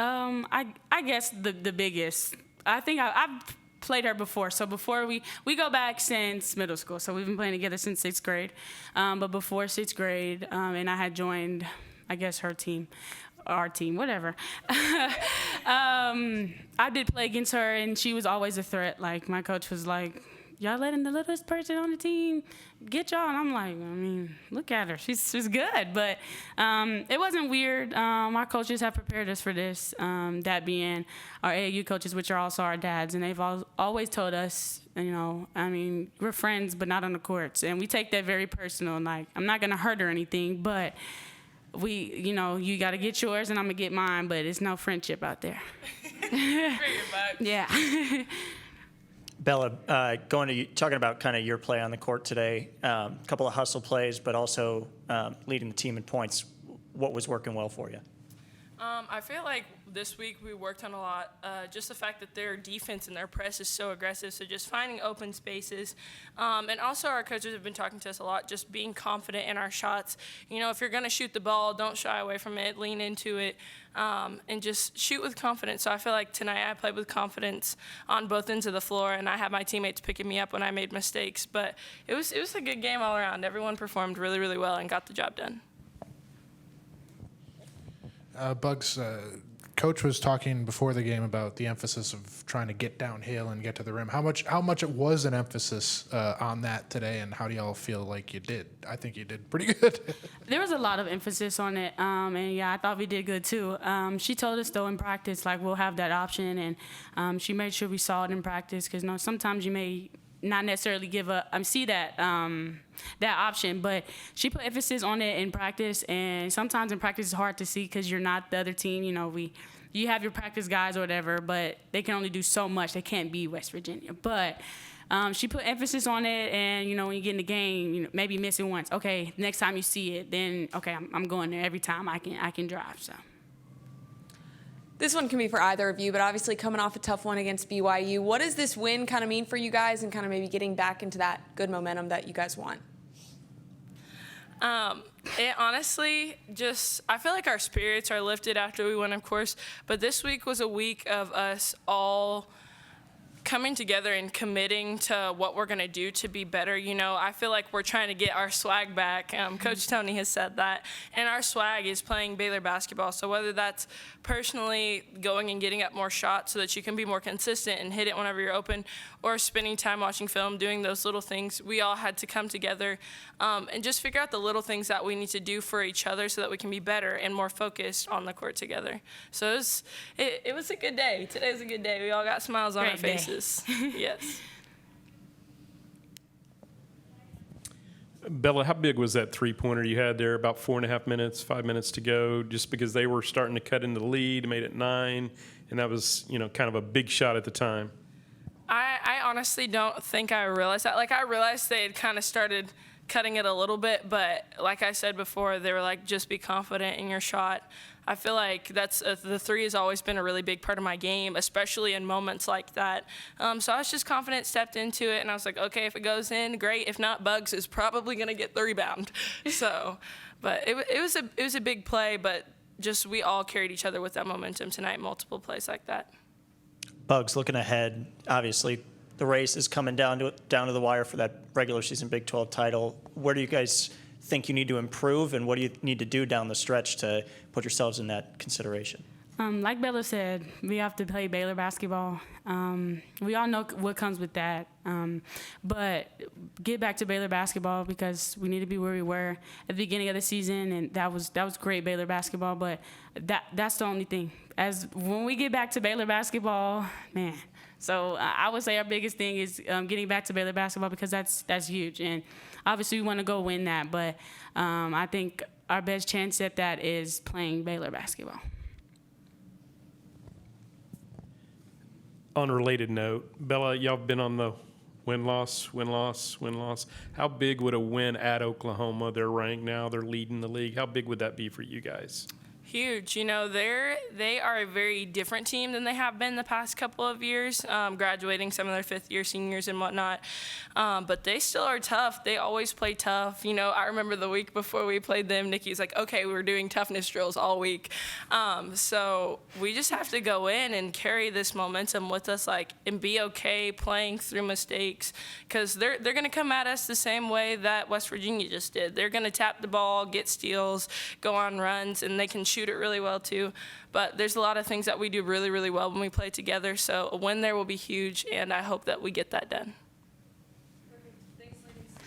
I guess the biggest. I think I've played her before. So before we go back since middle school. So we've been playing together since 6th grade. But before 6th grade, and I had joined, I guess, her team. Our team, whatever. I did play against her, and she was always a threat. Like, my coach was like, y'all letting the littlest person on the team get y'all? And I'm like, I mean, look at her. She's good. But it wasn't weird. Our coaches have prepared us for this, that being our AAU coaches, which are also our dads. And they've always told us, we're friends, but not on the courts. And we take that very personal. Like, I'm not going to hurt her or anything, but you got to get yours and I'm going to get mine, but it's no friendship out there. Yeah. Bella, talking about kind of your play on the court today, a couple of hustle plays, but also leading the team in points. What was working well for you? I feel like this week we worked on a lot. Just the fact that their defense and their press is so aggressive, so just finding open spaces. And also our coaches have been talking to us a lot, just being confident in our shots. If you're going to shoot the ball, don't shy away from it, lean into it, and just shoot with confidence. So I feel like tonight I played with confidence on both ends of the floor, and I had my teammates picking me up when I made mistakes. But it was a good game all around. Everyone performed really, really well and got the job done. Bugs, Coach was talking before the game about the emphasis of trying to get downhill and get to the rim. How much it was an emphasis on that today, and how do y'all feel like you did? I think you did pretty good. There was a lot of emphasis on it, and yeah, I thought we did good too. She told us though in practice, like, we'll have that option, and she made sure we saw it in practice, because sometimes you may not necessarily see that option, but she put emphasis on it in practice, and sometimes in practice it's hard to see because you're not the other team. You have your practice guys or whatever, but they can only do so much. They can't be West Virginia. But she put emphasis on it, and when you get in the game, maybe miss it once. Okay, next time you see it, then okay, I'm going there every time I can drive. So. This one can be for either of you, but obviously coming off a tough one against BYU, what does this win kind of mean for you guys, and kind of maybe getting back into that good momentum that you guys want? It honestly I feel like our spirits are lifted after we win, of course, but this week was a week of us all coming together and committing to what we're going to do to be better. I feel like we're trying to get our swag back. Coach Tony has said that. And our swag is playing Baylor basketball. So whether that's personally going and getting up more shots so that you can be more consistent and hit it whenever you're open, or spending time watching film, doing those little things, we all had to come together and just figure out the little things that we need to do for each other so that we can be better and more focused on the court together. So it was a good day. Today was a good day. We all got smiles on our faces. Yes. Bella, how big was that three-pointer you had there? About 4.5 minutes, 5 minutes to go, just because they were starting to cut into the lead, made it 9, and that was, kind of a big shot at the time. I honestly don't think I realized that. Like, I realized they had kind of started cutting it a little bit, but like I said before, they were like, just be confident in your shot. I feel like that's the three has always been a really big part of my game, especially in moments like that. So I was just confident, stepped into it, and I was like, okay, if it goes in, great. If not, Bugs is probably going to get the rebound. So, but it was a big play, but just we all carried each other with that momentum tonight, multiple plays like that. Bugs, looking ahead, obviously the race is coming down to the wire for that regular season Big 12 title. Where do you guys think you need to improve, and what do you need to do down the stretch to put yourselves in that consideration? Like Bella said, we have to play Baylor basketball. We all know what comes with that. But get back to Baylor basketball, because we need to be where we were at the beginning of the season, and that was great Baylor basketball. But that's the only thing. As when we get back to Baylor basketball, man. So I would say our biggest thing is getting back to Baylor basketball, because that's huge. And obviously we want to go win that, but I think our best chance at that is playing Baylor basketball. Unrelated note, Bella, y'all have been on the win-loss. How big would a win at Oklahoma? They're ranked now. They're leading the league. How big would that be for you guys? Huge. You know, they are a very different team than they have been the past couple of years, graduating some of their fifth-year seniors and whatnot. But they still are tough. They always play tough. You know, I remember the week before we played them, Nikki's like, okay, we're doing toughness drills all week. So we just have to go in and carry this momentum with us, like, and be okay playing through mistakes, because they're going to come at us the same way that West Virginia just did. They're going to tap the ball, get steals, go on runs, and they can shoot it really well too. But there's a lot of things that we do really, really well when we play together. So a win there will be huge, and I hope that we get that done.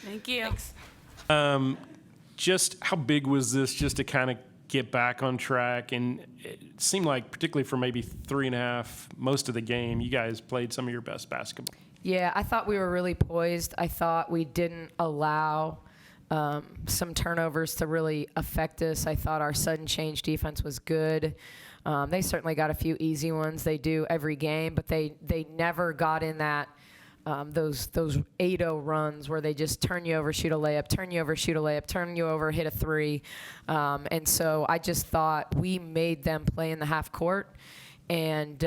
Thank you. Thanks. Just how big was this just to kind of get back on track? And it seemed like, particularly for maybe 3.5, most of the game, you guys played some of your best basketball. Yeah, I thought we were really poised. I thought we didn't allow some turnovers to really affect us. I thought our sudden change defense was good. They certainly got a few easy ones. They do every game, but they never got in that those 8-0 runs where they just turn you over, shoot a layup, turn you over, shoot a layup, turn you over, hit a three. And so I just thought we made them play in the half court. And,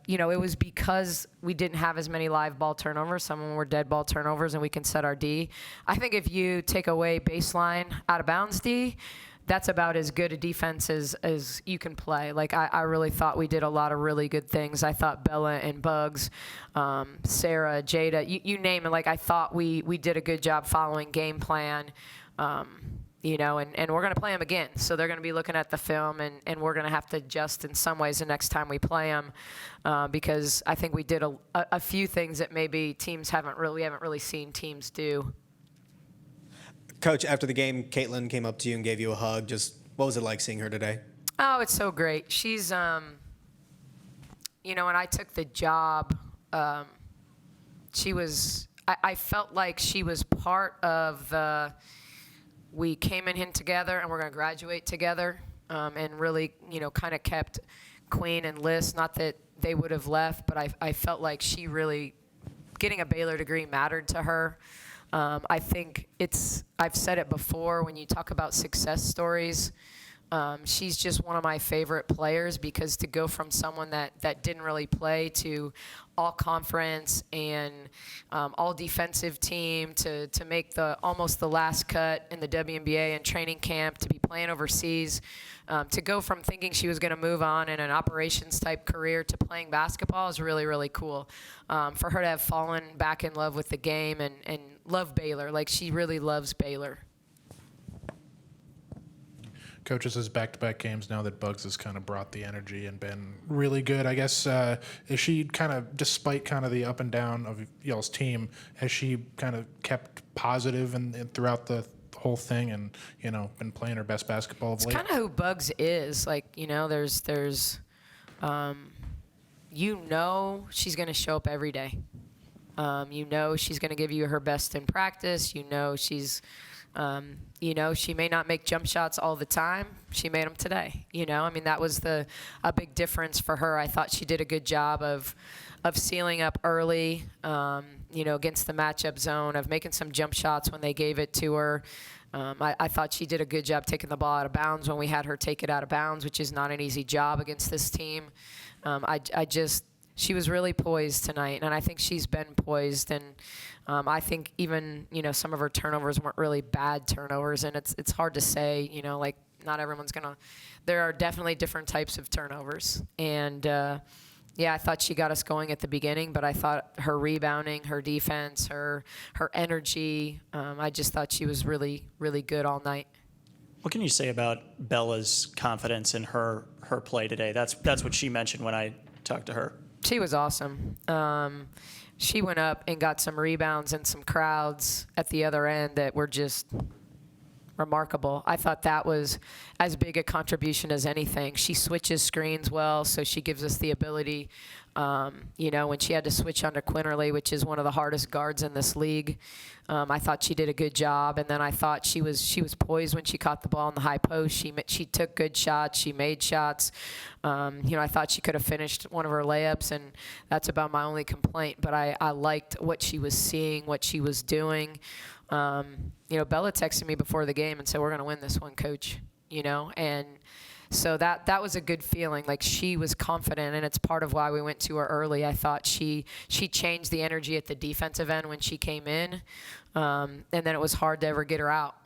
you know, it was because we didn't have as many live ball turnovers. Some of them were dead ball turnovers, and we can set our D. I think if you take away baseline out of bounds D, that's about as good a defense as you can play. Like, I really thought we did a lot of really good things. I thought Bella and Bugs, Sarah, Jada, you name it. Like, I thought we did a good job following game plan. You know, and we're going to play them again. So they're going to be looking at the film, and we're going to have to adjust in some ways the next time we play them, because I think we did a few things that maybe we haven't really seen teams do. Coach, after the game, Caitlin came up to you and gave you a hug. Just what was it like seeing her today? Oh, it's so great. She's, you know, when I took the job, I felt like she was part of the. We came in here together, and we're going to graduate together, and really, you know, kind of kept Queen and Liz. Not that they would have left, but I felt like she really, getting a Baylor degree mattered to her. I think I've said it before, when you talk about success stories, she's just one of my favorite players, because to go from someone that didn't really play to all conference and all defensive team to make almost the last cut in the WNBA and training camp, to be playing overseas, to go from thinking she was going to move on in an operations type career to playing basketball is really, really cool. For her to have fallen back in love with the game and love Baylor, like she really loves Baylor. Coach, this is back-to-back games now that Bugs has kind of brought the energy and been really good. I guess, is she kind of, despite kind of the up and down of y'all's team, has she kind of kept positive and throughout the whole thing and, you know, been playing her best basketball of late? It's kind of who Bugs is. Like, you know, there's you know she's going to show up every day. You know she's going to give you her best in practice. You know she's... you know, she may not make jump shots all the time. She made them today. You know, I mean, that was a big difference for her. I thought she did a good job of sealing up early, you know, against the matchup zone, of making some jump shots when they gave it to her. I thought she did a good job taking the ball out of bounds when we had her take it out of bounds, which is not an easy job against this team. She was really poised tonight, and I think she's been poised. And I think even, you know, some of her turnovers weren't really bad turnovers, and it's hard to say, you know, like not everyone's gonna. There are definitely different types of turnovers, and yeah, I thought she got us going at the beginning, but I thought her rebounding, her defense, her energy, I just thought she was really, really good all night. What can you say about Bella's confidence in her play today? That's what she mentioned when I talked to her. She was awesome. She went up and got some rebounds and some crowds at the other end that were just remarkable. I thought that was as big a contribution as anything. She switches screens well, so she gives us the ability, you know, when she had to switch onto Quinterly, which is one of the hardest guards in this league. I thought she did a good job, and then I thought she was poised when she caught the ball in the high post. She took good shots. She made shots. You know, I thought she could have finished one of her layups, and that's about my only complaint. But I liked what she was seeing, what she was doing. You know, Bella texted me before the game and said, "We're going to win this one, Coach." You know, and So that was a good feeling. Like, she was confident, and it's part of why we went to her early. I thought she changed the energy at the defensive end when she came in, and then it was hard to ever get her out.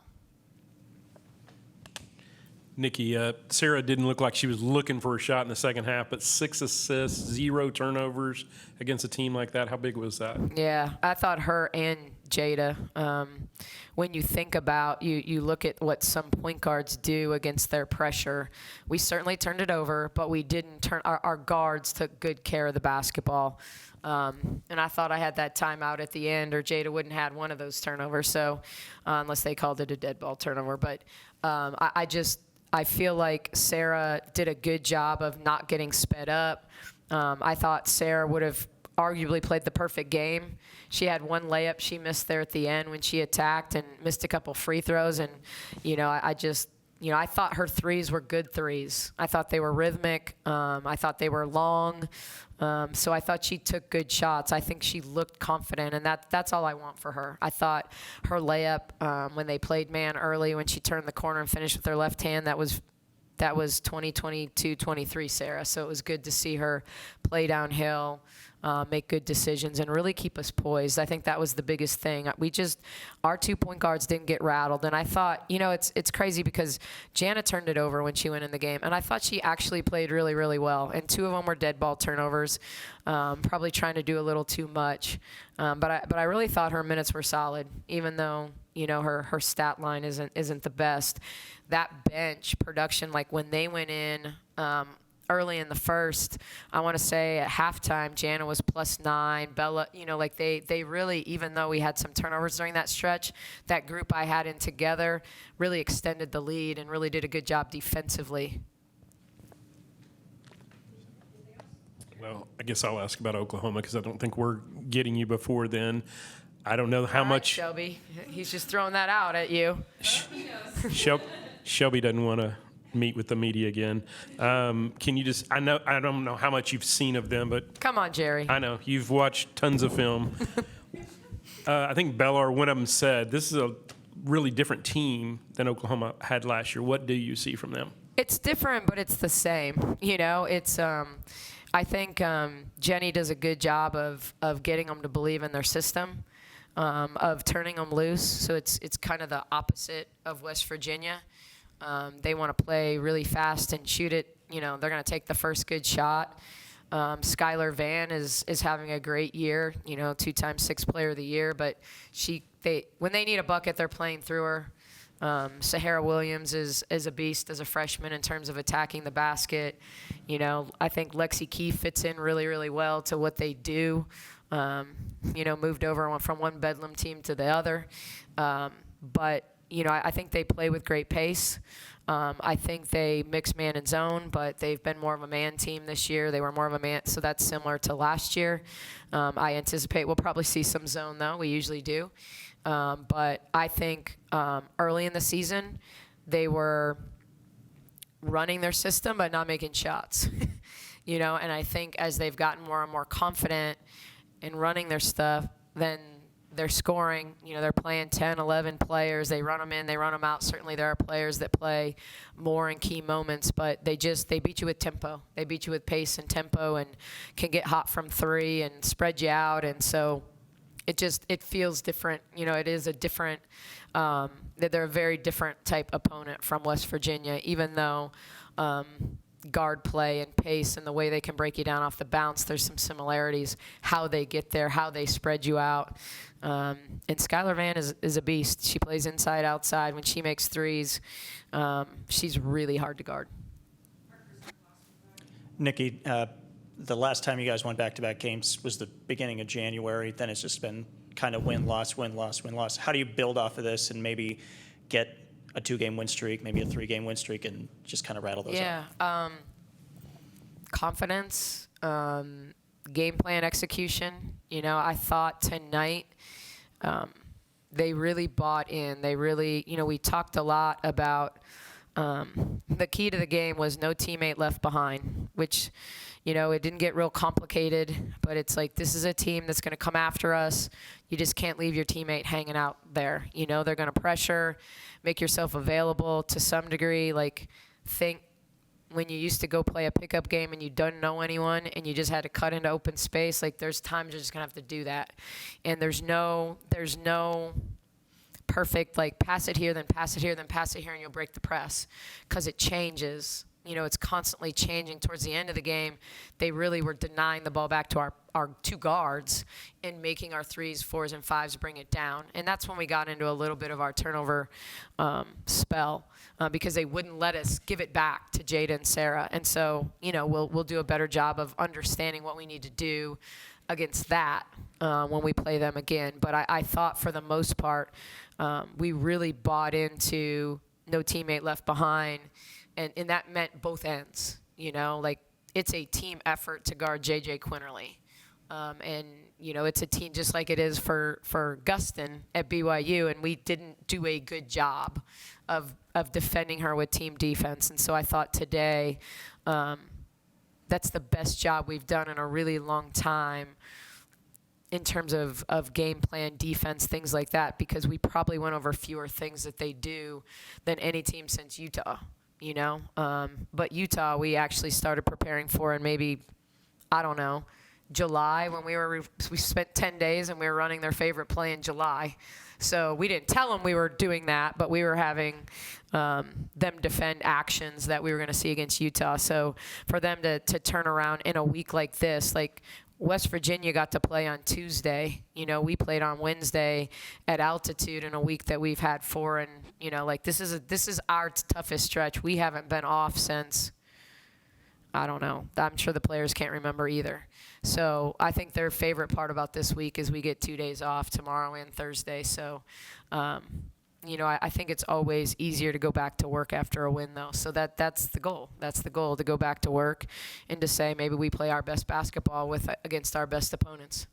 Nikki, Sarah didn't look like she was looking for a shot in the second half, but 6 assists, 0 turnovers against a team like that. How big was that? Yeah, I thought her and Jada, when you think about, you look at what some point guards do against their pressure. We certainly turned it over, but we didn't turn, our guards took good care of the basketball. And I thought I had that timeout at the end, or Jada wouldn't have had one of those turnovers, so unless they called it a dead ball turnover. But I feel like Sarah did a good job of not getting sped up. I thought Sarah would have arguably played the perfect game. She had one layup she missed there at the end when she attacked, and missed a couple free throws. And, I thought her threes were good threes. I thought they were rhythmic. I thought they were long. So I thought she took good shots. I think she looked confident, and that's all I want for her. I thought her layup, when they played man early, when she turned the corner and finished with her left hand, that was 2022-23 Sarah. So it was good to see her play downhill, make good decisions, and really keep us poised. I think that was the biggest thing. Our 2 point guards didn't get rattled. And I thought, it's crazy because Jana turned it over when she went in the game. And I thought she actually played really, really well. And 2 of them were dead ball turnovers, probably trying to do a little too much. But I really thought her minutes were solid, even though, her stat line isn't the best. That bench production, like when they went in, early in the first, I want to say at halftime, Jana was +9. Bella, they really, even though we had some turnovers during that stretch, that group I had in together really extended the lead and really did a good job defensively. Well, I guess I'll ask about Oklahoma because I don't think we're getting you before then. I don't know how All right, much. Shelby, he's just throwing that out at you. Shelby doesn't want to meet with the media again. Can you just? I don't know how much you've seen of them, but Come on, Jerry. I know you've watched tons of film. I think Baylor, one of them said, this is a really different team than Oklahoma had last year. What do you see from them? It's different, but it's the same. It's. I think Jenny does a good job of getting them to believe in their system, of turning them loose. So it's kind of the opposite of West Virginia. They want to play really fast and shoot it. They're going to take the first good shot. Skylar Van is having a great year. 2-time 6th player of the year. But when they need a bucket, they're playing through her. Sahara Williams is a beast as a freshman in terms of attacking the basket. I think Lexi Key fits in really, really well to what they do. Moved over from one Bedlam team to the other. But I think they play with great pace. I think they mix man and zone, but they've been more of a man team this year. They were more of a man, so that's similar to last year. I anticipate we'll probably see some zone, though. We usually do. But I think early in the season, they were running their system but not making shots. And I think as they've gotten more and more confident in running their stuff, then they're scoring. They're playing 10, 11 players. They run them in, they run them out. Certainly there are players that play more in key moments, but they beat you with tempo. They beat you with pace and tempo and can get hot from 3 and spread you out. And so it feels different. It is a different, they're a very different type opponent from West Virginia, even though guard play and pace and the way they can break you down off the bounce, there's some similarities, how they get there, how they spread you out. And Skylar Van is a beast. She plays inside, outside. When she makes threes, she's really hard to guard. Nikki, the last time you guys went back-to-back games was the beginning of January. Then it's just been kind of win-loss, win-loss, win-loss. How do you build off of this and maybe get a 2-game win streak, maybe a 3-game win streak, and just kind of rattle those out? Confidence, game plan execution. I thought tonight they really bought in. They really, we talked a lot about the key to the game was no teammate left behind, which, it didn't get real complicated, but it's like this is a team that's going to come after us. You just can't leave your teammate hanging out there. They're going to pressure, make yourself available to some degree, think when you used to go play a pickup game and you don't know anyone and you just had to cut into open space, like there's times you're just gonna have to do that. And there's no perfect, like pass it here, then pass it here, then pass it here, and you'll break the press, because it changes. You know, it's constantly changing. Towards the end of the game, they really were denying the ball back to our two guards and making our 3s, 4s, and 5s bring it down. And that's when we got into a little bit of our turnover spell, because they wouldn't let us give it back to Jada and Sarah. And so, you know, we'll do a better job of understanding what we need to do against that when we play them again. But I thought for the most part, we really bought into no teammate left behind. And that meant both ends, you know, like it's a team effort to guard J.J. Quinterly. And, you know, it's a team just like it is for Gustin at BYU, and we didn't do a good job of defending her with team defense. And so I thought today that's the best job we've done in a really long time in terms of game plan, defense, things like that, because we probably went over fewer things that they do than any team since Utah. You know, but Utah, we actually started preparing for in maybe, I don't know, July, when we spent 10 days and we were running their favorite play in July. So we didn't tell them we were doing that, but we were having them defend actions that we were going to see against Utah. So for them to turn around in a week like this, like West Virginia got to play on Tuesday. You know, we played on Wednesday at altitude in a week that we've had 4. And, you know, like this is our toughest stretch. We haven't been off since, I don't know. I'm sure the players can't remember either. So I think their favorite part about this week is we get 2 days off, tomorrow and Thursday. So, you know, I think it's always easier to go back to work after a win, though. So that's the goal. That's the goal, to go back to work and to say maybe we play our best basketball against our best opponents.